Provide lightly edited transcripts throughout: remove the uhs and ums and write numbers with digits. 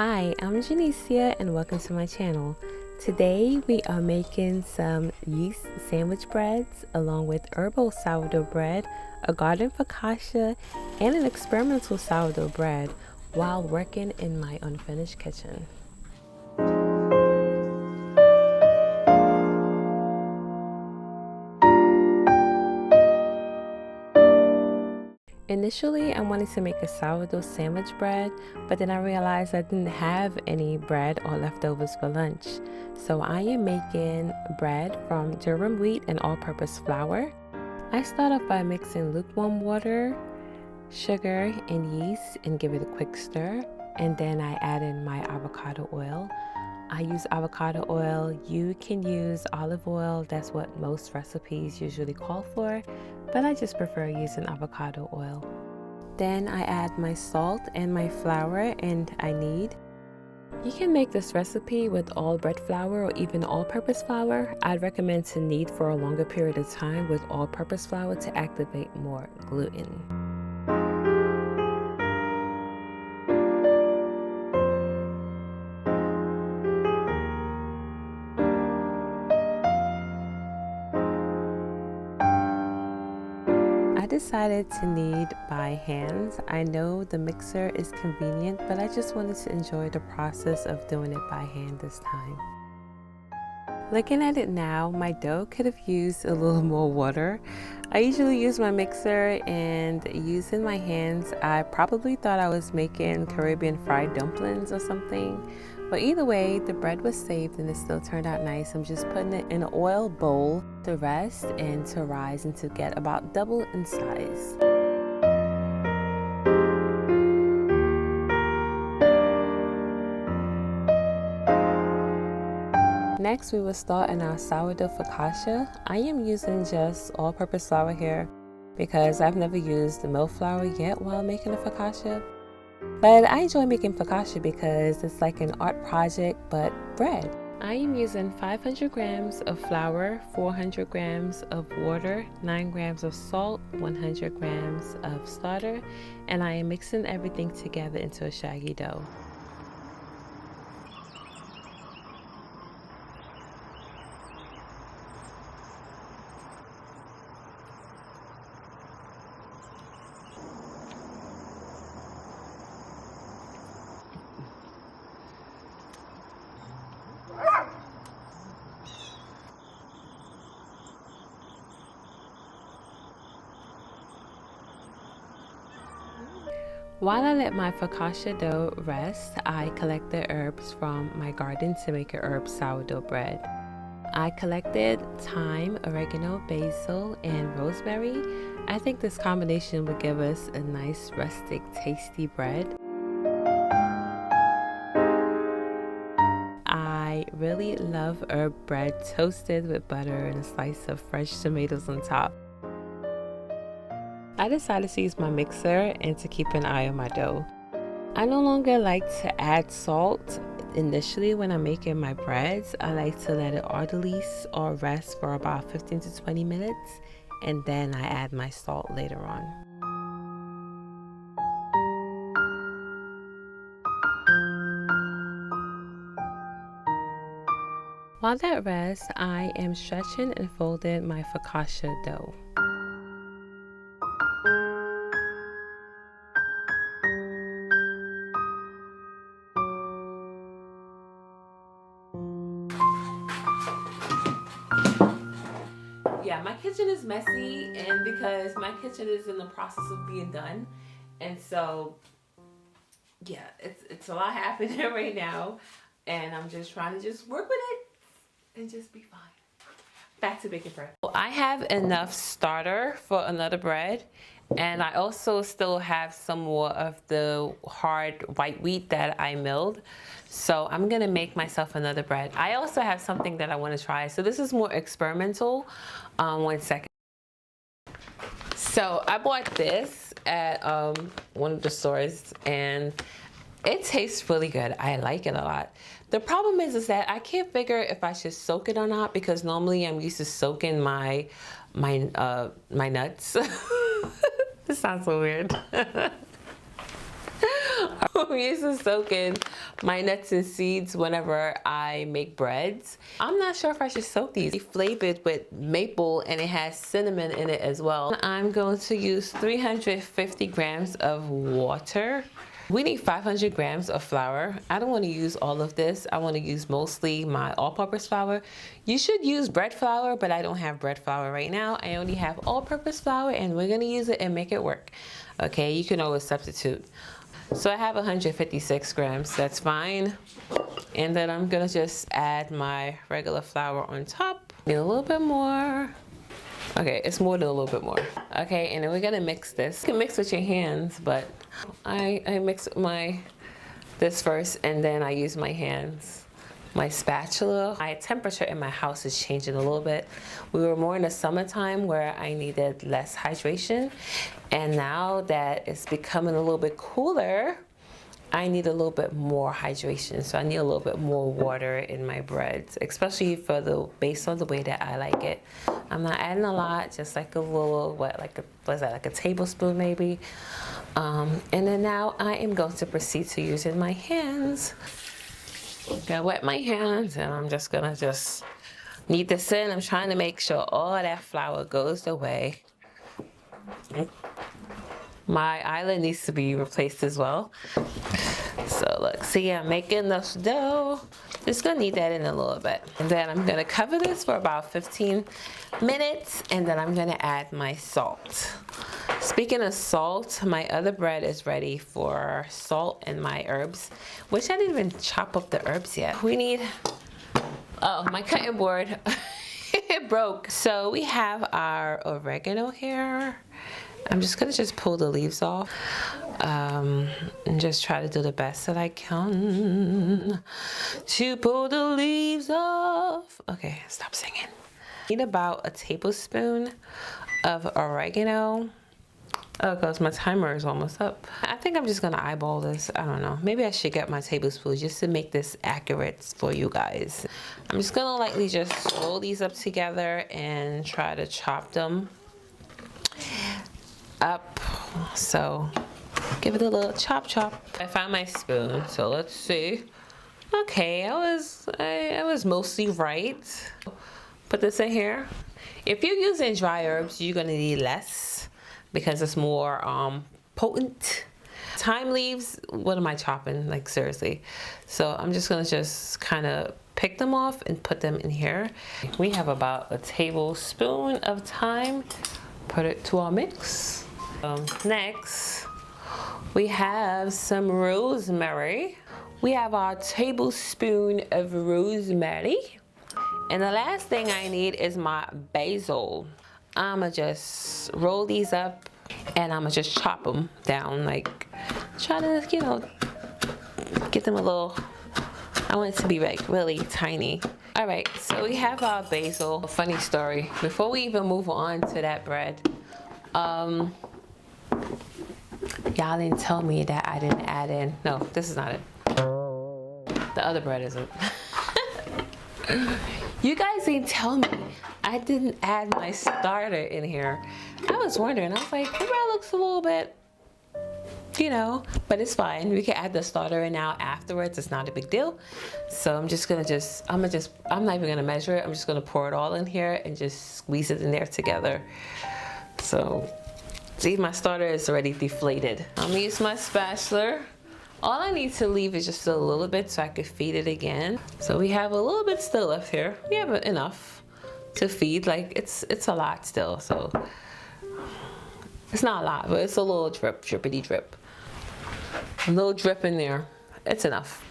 Hi, I'm Jenecia and welcome to my channel. Today we are making some yeast sandwich breads along with herbal sourdough bread, a garden focaccia, and an experimental sourdough bread while working in my unfinished kitchen. Initially, I wanted to make a sourdough sandwich bread, but then I realized I didn't have any bread or leftovers for lunch. So I am making bread from durum wheat and all-purpose flour. I start off by mixing lukewarm water, sugar, and yeast and give it a quick stir. And then I add in my avocado oil. I use avocado oil. You can use olive oil. That's what most recipes usually call for, but I just prefer using avocado oil. Then I add my salt and my flour and I knead. You can make this recipe with all bread flour or even all-purpose flour. I'd recommend to knead for a longer period of time with all-purpose flour to activate more gluten. I decided to knead by hand. I know the mixer is convenient, but I just wanted to enjoy the process of doing it by hand this time. Looking at it now, my dough could have used a little more water. I usually use my mixer, and using my hands, I probably thought I was making Caribbean fried dumplings or something. But either way, the bread was saved and it still turned out nice. I'm just putting it in an oil bowl to rest and to rise and to get about double in size. Next, we will start in our sourdough focaccia. I am using just all-purpose flour here because I've never used the milk flour yet while making a focaccia. But I enjoy making focaccia because it's like an art project but bread. I am using 500 grams of flour, 400 grams of water, 9 grams of salt, 100 grams of starter, and I am mixing everything together into a shaggy dough. While I let my focaccia dough rest, I collect the herbs from my garden to make a herb sourdough bread. I collected thyme, oregano, basil, and rosemary. I think this combination would give us a nice, rustic, tasty bread. I really love herb bread toasted with butter and a slice of fresh tomatoes on top. I decided to use my mixer and to keep an eye on my dough. I no longer like to add salt initially when I'm making my breads. I like to let it release or rest for about 15 to 20 minutes, and then I add my salt later on. While that rests, I am stretching and folding my focaccia dough. Yeah, my kitchen is messy, and because my kitchen is in the process of being done, and so yeah, it's a lot happening right now, and I'm just trying to just work with it and just be fine. Back to baking bread. Well, I have enough starter for another bread, and I also still have some more of the hard white wheat that I milled. So I'm gonna make myself another bread. I also have something that I wanna try. So this is more experimental. 1 second. So I bought this at one of the stores, and it tastes really good. I like it a lot. The problem is that I can't figure if I should soak it or not, because normally I'm used to soaking my nuts. This sounds so weird. I'm used to soaking my nuts and seeds whenever I make breads. I'm not sure if I should soak these. It's flavored with maple and it has cinnamon in it as well. I'm going to use 350 grams of water. We need 500 grams of flour. I don't want to use all of this. I want to use mostly my all-purpose flour. You should use bread flour, but I don't have bread flour right now. I only have all-purpose flour and we're going to use it and make it work. Okay, you can always substitute. So I have 156 grams, that's fine. And then I'm gonna just add my regular flour on top. Need a little bit more. Okay, it's more than a little bit more. Okay, and then we're gonna mix this. You can mix with your hands, but I mix this first and then I use my hands. My spatula. My temperature in my house is changing a little bit. We were more in the summertime where I needed less hydration. And now that it's becoming a little bit cooler, I need a little bit more hydration. So I need a little bit more water in my breads, especially based on the way that I like it. I'm not adding a lot, just like a little, like a tablespoon maybe. And then now I am going to proceed to using my hands. Gonna wet my hands and I'm just gonna knead this in. I'm trying to make sure all of that flour goes away. My eyelid needs to be replaced as well. So look, see, I'm making this dough. Just gonna knead that in a little bit. And then I'm gonna cover this for about 15 minutes and then I'm gonna add my salt. Speaking of salt, my other bread is ready for salt and my herbs, which I didn't even chop up the herbs yet. We need, oh, my cutting board, it broke. So we have our oregano here. I'm just gonna pull the leaves off and just try to do the best that I can to pull the leaves off. Okay, stop singing. Need about a tablespoon of oregano. Oh, because my timer is almost up. I think I'm just gonna eyeball this. I don't know. Maybe I should get my tablespoon just to make this accurate for you guys. I'm just gonna lightly just roll these up together and try to chop them up. So give it a little chop chop. I found my spoon, so let's see. Okay, I was mostly right. Put this in here. If you're using dry herbs, you're gonna need less, because it's more potent. Thyme leaves, what am I chopping? Like seriously. So I'm just gonna kind of pick them off and put them in here. We have about a tablespoon of thyme. Put it to our mix. Next, we have some rosemary. We have our tablespoon of rosemary. And the last thing I need is my basil. I'ma just roll these up and I'ma just chop them down, like try to, you know, get them a little, I want it to be like really tiny. All right, so we have our basil. Funny story, before we even move on to that bread, y'all didn't tell me that I didn't add in, no, this is not it. The other bread isn't. You guys didn't tell me I didn't add my starter in here. I was wondering, I was like, the bread looks a little bit, you know, but it's fine. We can add the starter in now afterwards. It's not a big deal. So I'm just gonna I'm not even gonna measure it. I'm just gonna pour it all in here and just squeeze it in there together. So, see, my starter is already deflated. I'm gonna use my spatula. All I need to leave is just a little bit so I could feed it again. So we have a little bit still left here. We have enough to feed, like it's a lot still, so it's not a lot, but it's a little drippity drip. A little drip in there, it's enough.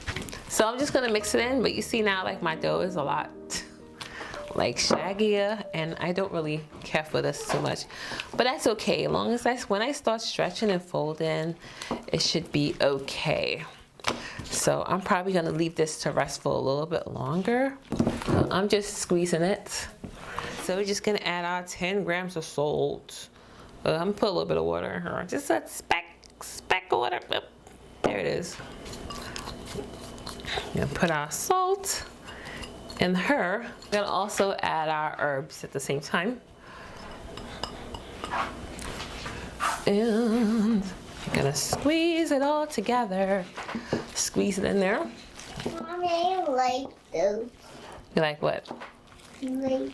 So I'm just gonna mix it in, but you see now like my dough is a lot like shaggier and I don't really care for this too much, but that's okay. As long as when I start stretching and folding, it should be okay. So I'm probably gonna leave this to rest for a little bit longer. I'm just squeezing it. So we're just gonna add our 10 grams of salt. I'm gonna put a little bit of water in here. Just a speck of water. There it is. Gonna put our salt in her. We're gonna also add our herbs at the same time. And You're gonna squeeze it all together. Squeeze it in there. Mommy, I like those. You like what? Like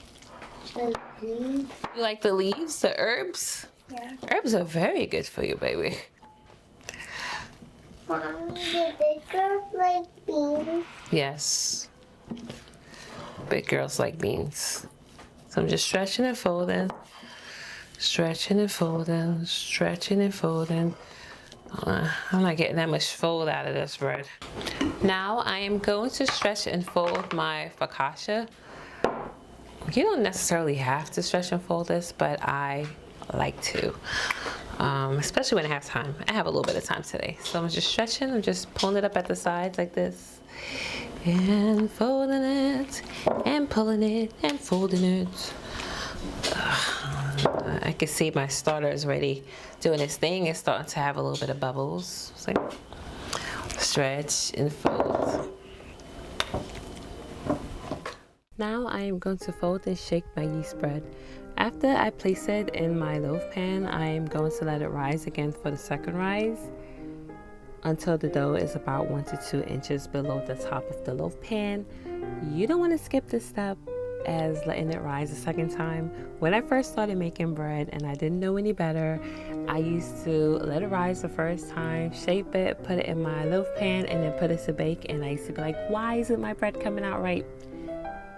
the leaves. You like the leaves, the herbs? Yeah. Herbs are very good for you, baby. Mommy, the big girls like beans. Yes. Big girls like beans. So I'm just stretching and folding. Stretching and folding. Stretching and folding. I'm not getting that much fold out of this bread. Now I am going to stretch and fold my focaccia. You don't necessarily have to stretch and fold this, but I like to, especially when I have time. I have a little bit of time today. So I'm just stretching, I'm just pulling it up at the sides like this, and folding it, and pulling it, and folding it. I can see my starter is ready doing its thing. It's starting to have a little bit of bubbles. See? Stretch and fold. Now I am going to fold and shake my yeast bread. After I place it in my loaf pan, I am going to let it rise again for the second rise until the dough is about 1 to 2 inches below the top of the loaf pan. You don't want to skip this step as letting it rise a second time. When I first started making bread and I didn't know any better, I used to let it rise the first time, shape it, put it in my loaf pan, and then put it to bake. And I used to be like, why isn't my bread coming out right?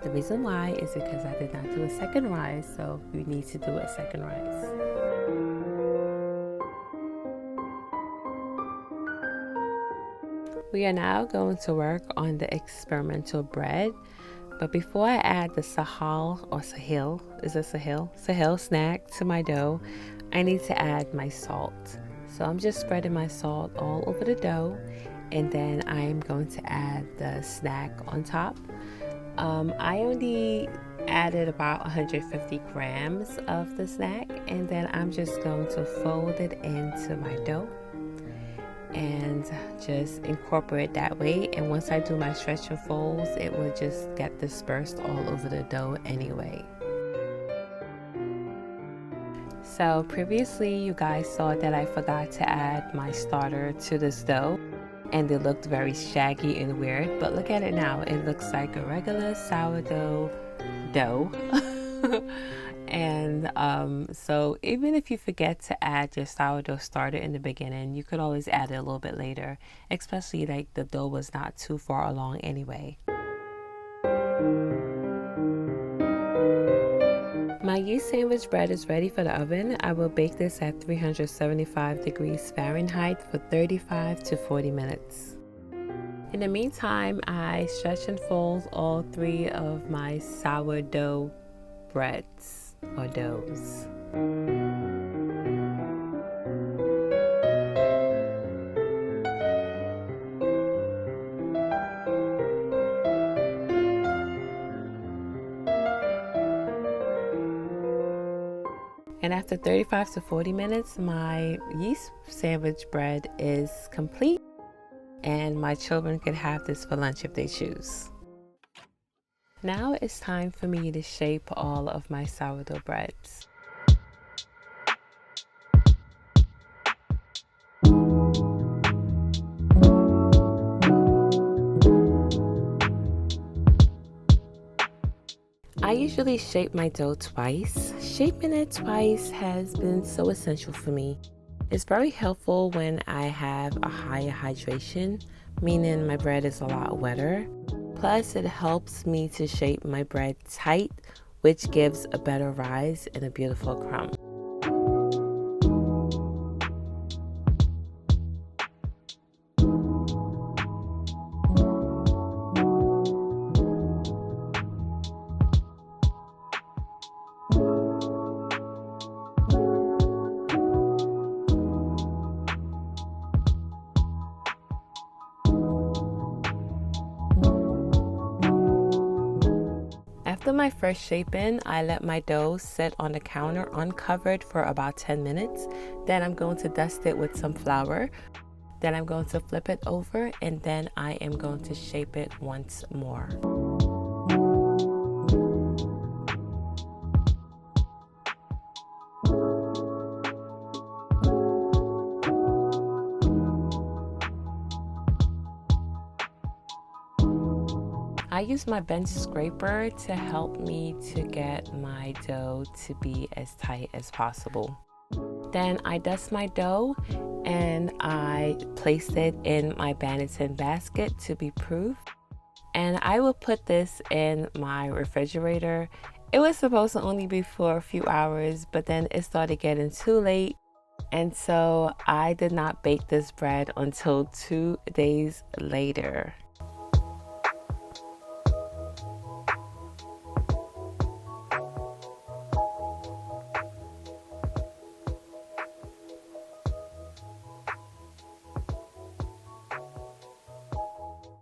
The reason why is because I did not do a second rise, so you need to do a second rise. We are now going to work on the experimental bread. But before I add the Sahale or Sahale, is it Sahale? Sahale snack to my dough, I need to add my salt. So I'm just spreading my salt all over the dough, and then I'm going to add the snack on top. I only added about 150 grams of the snack, and then I'm just going to fold it into my dough and just incorporate that way. And once I do my stretch and folds, it will just get dispersed all over the dough anyway. So previously you guys saw that I forgot to add my starter to this dough, and it looked very shaggy and weird, but look at it now. It looks like a regular sourdough dough. And so even if you forget to add your sourdough starter in the beginning, you could always add it a little bit later, especially like the dough was not too far along anyway. My yeast sandwich bread is ready for the oven. I will bake this at 375 degrees Fahrenheit for 35 to 40 minutes. In the meantime, I stretch and fold all 3 of my sourdough breads or doughs. And after 35 to 40 minutes, my yeast sandwich bread is complete, and my children could have this for lunch if they choose. Now it's time for me to shape all of my sourdough breads. I usually shape my dough twice. Shaping it twice has been so essential for me. It's very helpful when I have a higher hydration, meaning my bread is a lot wetter. Plus, it helps me to shape my bread tight, which gives a better rise and a beautiful crumb. After my first shaping, I let my dough sit on the counter uncovered for about 10 minutes. Then I'm going to dust it with some flour. Then I'm going to flip it over, and then I am going to shape it once more. I use my bench scraper to help me to get my dough to be as tight as possible. Then I dust my dough and I place it in my Banneton basket to be proof. And I will put this in my refrigerator. It was supposed to only be for a few hours, but then it started getting too late. And so I did not bake this bread until 2 days later.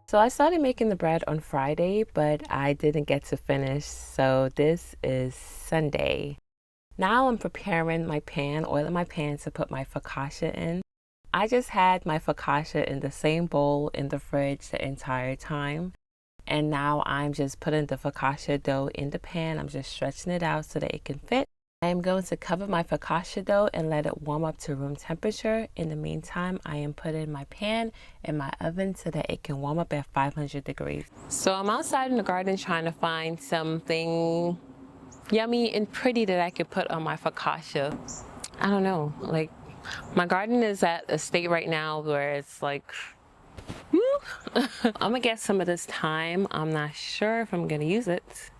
So I started making the bread on Friday, but I didn't get to finish. So this is Sunday. Now I'm preparing my pan, oiling my pan to put my focaccia in. I just had my focaccia in the same bowl in the fridge the entire time. And now I'm just putting the focaccia dough in the pan. I'm just stretching it out so that it can fit. I am going to cover my focaccia dough and let it warm up to room temperature. In the meantime, I am putting my pan in my oven so that it can warm up at 500 degrees. So I'm outside in the garden trying to find something yummy and pretty that I could put on my focaccia. I don't know, like my garden is at a state right now where it's like, I'm gonna get some of this thyme. I'm not sure if I'm gonna use it,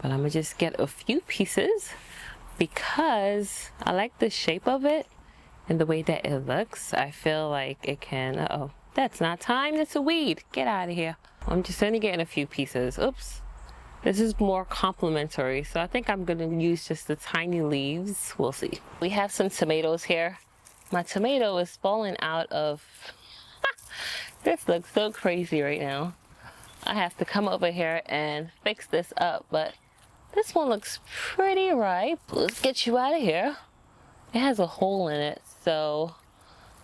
but I'm gonna just get a few pieces because I like the shape of it and the way that it looks. I feel like it can, uh-oh, that's not thyme, that's a weed. Get out of here. I'm just only getting a few pieces. Oops. This is more complimentary, so I think I'm gonna use just the tiny leaves. We'll see. We have some tomatoes here. My tomato is falling out of, this looks so crazy right now. I have to come over here and fix this up, but this one looks pretty ripe. Let's get you out of here. It has a hole in it, so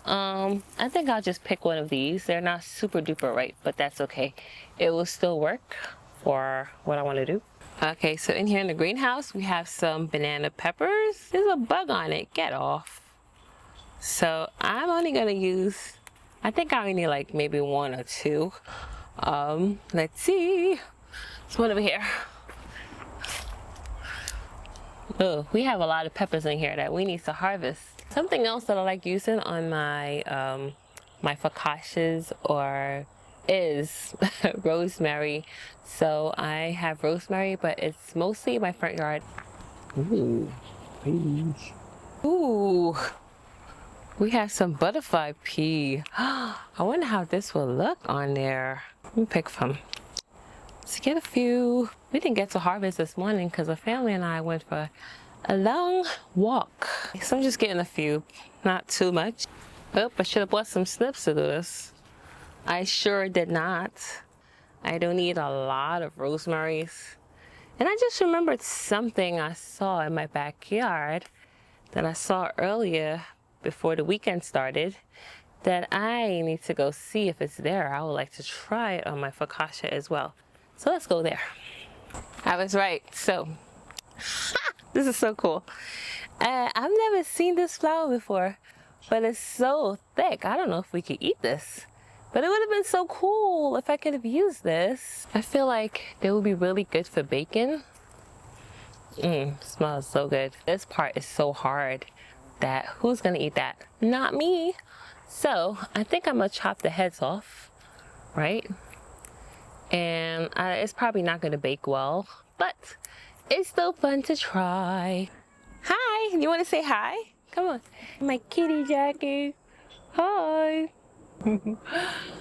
I think I'll just pick one of these. They're not super duper ripe, but that's okay. It will still work for what I want to do. Okay, so in here in the greenhouse, we have some banana peppers. There's a bug on it. Get off. So I'm only gonna use, I think I only need like maybe 1 or 2. Let's see. There's one over here. Oh, we have a lot of peppers in here that we need to harvest. Something else that I like using on my my focaccias is rosemary. So I have rosemary, but it's mostly in my front yard. Ooh, ooh, we have some butterfly pea. I wonder how this will look on there. Let me pick from. Let's get a few. We didn't get to harvest this morning because the family and I went for a long walk. So I'm just getting a few, not too much. Oh, I should have bought some snips to do this. I sure did not. I don't need a lot of rosemaries. And I just remembered something I saw in my backyard that I saw earlier before the weekend started that I need to go see if it's there. I would like to try it on my focaccia as well. So let's go there. I was right. So this is so cool. I've never seen this flower before, but it's so thick. I don't know if we could eat this, but it would have been so cool if I could have used this. I feel like they would be really good for bacon. Smells so good. This part is so hard that who's gonna eat that? Not me. So I think I'm gonna chop the heads off, right? And it's probably not gonna bake well, but it's still fun to try. Hi, you wanna say hi? Come on. My kitty Jackie. Hi.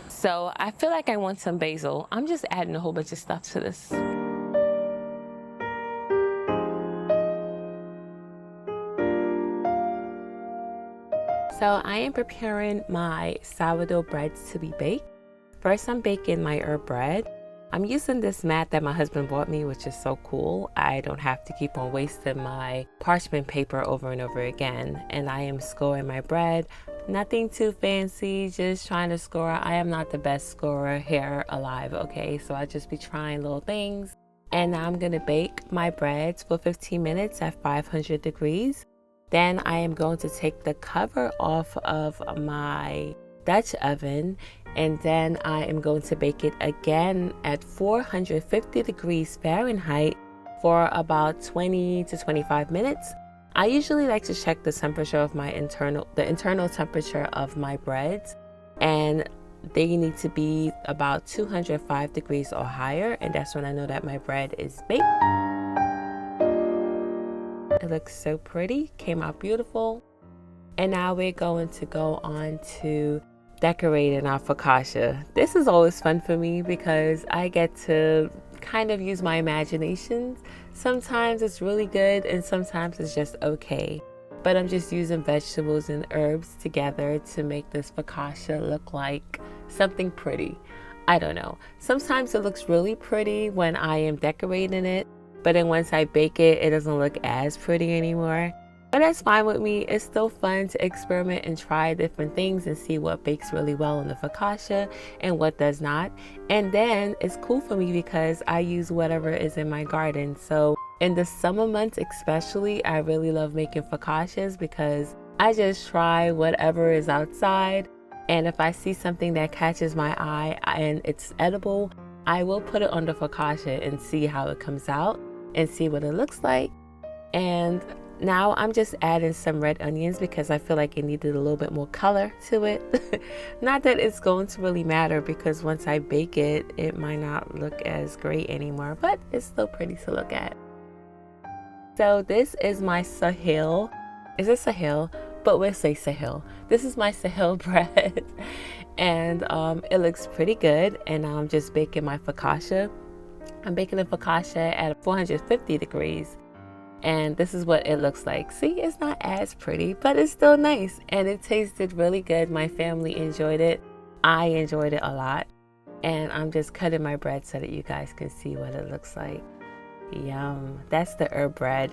So I feel like I want some basil. I'm just adding a whole bunch of stuff to this. So I am preparing my sourdough breads to be baked. First, I'm baking my herb bread. I'm using this mat that my husband bought me, which is so cool. I don't have to keep on wasting my parchment paper over and over again. And I am scoring my bread. Nothing too fancy, just trying to score. I am not the best scorer here alive, okay? So I just be trying little things. And now I'm gonna bake my breads for 15 minutes at 500 degrees. Then I am going to take the cover off of my Dutch oven And then I am going to bake it again at 450 degrees Fahrenheit for about 20 to 25 minutes. I usually like to check the temperature of the internal temperature of my breads, and they need to be about 205 degrees or higher, and that's when I know that my bread is baked. It looks so pretty, came out beautiful. And now we're going to go on to decorating our focaccia. This is always fun for me because I get to kind of use my imagination. Sometimes it's really good and sometimes it's just okay. But I'm just using vegetables and herbs together to make this focaccia look like something pretty. I don't know. Sometimes it looks really pretty when I am decorating it, but then once I bake it, it doesn't look as pretty anymore. But that's fine with me. It's still fun to experiment and try different things and see what bakes really well on the focaccia and what does not. And then it's cool for me because I use whatever is in my garden. So in the summer months especially, I really love making focaccias because I just try whatever is outside. And if I see something that catches my eye and it's edible, I will put it on the focaccia and see how it comes out and see what it looks like. And now I'm just adding some red onions because I feel like it needed a little bit more color to it. Not that it's going to really matter because once I bake it, it might not look as great anymore, but it's still pretty to look at. So this is my Sahale. Is it Sahale? But we'll say Sahale. This is my Sahale bread. And it looks pretty good. And now I'm just baking my focaccia. I'm baking the focaccia at 450 degrees. And this is what it looks like. See, it's not as pretty, but it's still nice. And it tasted really good. My family enjoyed it. I enjoyed it a lot. And I'm just cutting my bread so that you guys can see what it looks like. Yum. That's the herb bread.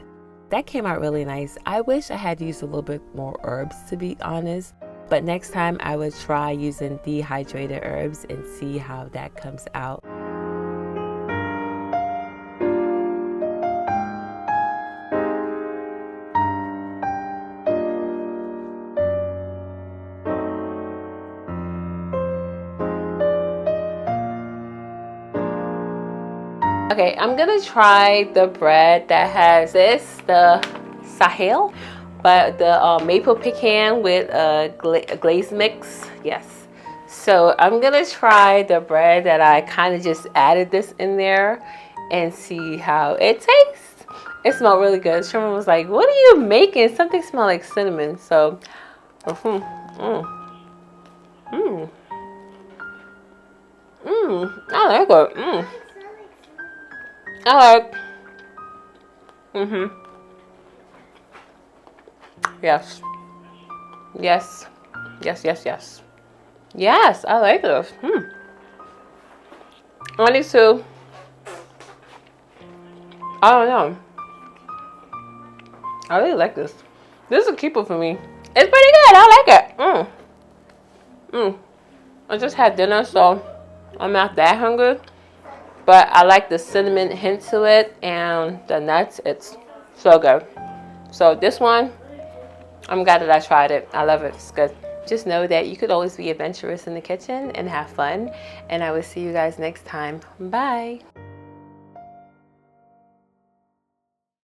That came out really nice. I wish I had used a little bit more herbs, to be honest. But next time I would try using dehydrated herbs and see how that comes out. Okay, I'm gonna try the bread that has the Sahale, but the maple pecan with a glaze mix. Yes. So I'm gonna try the bread that I kind of just added this in there and see how it tastes. It smelled really good. Sherman was like, "What are you making?" Something smelled like cinnamon. So, I like it. I like. Yes. Yes. Yes, yes, yes. Yes, I like this. I need to. I don't know. I really like this. This is a keeper for me. It's pretty good. I like it. I just had dinner, so I'm not that hungry. But I like the cinnamon hint to it and the nuts. It's so good. So this one, I'm glad that I tried it. I love it. It's good. Just know that you could always be adventurous in the kitchen and have fun. And I will see you guys next time. Bye.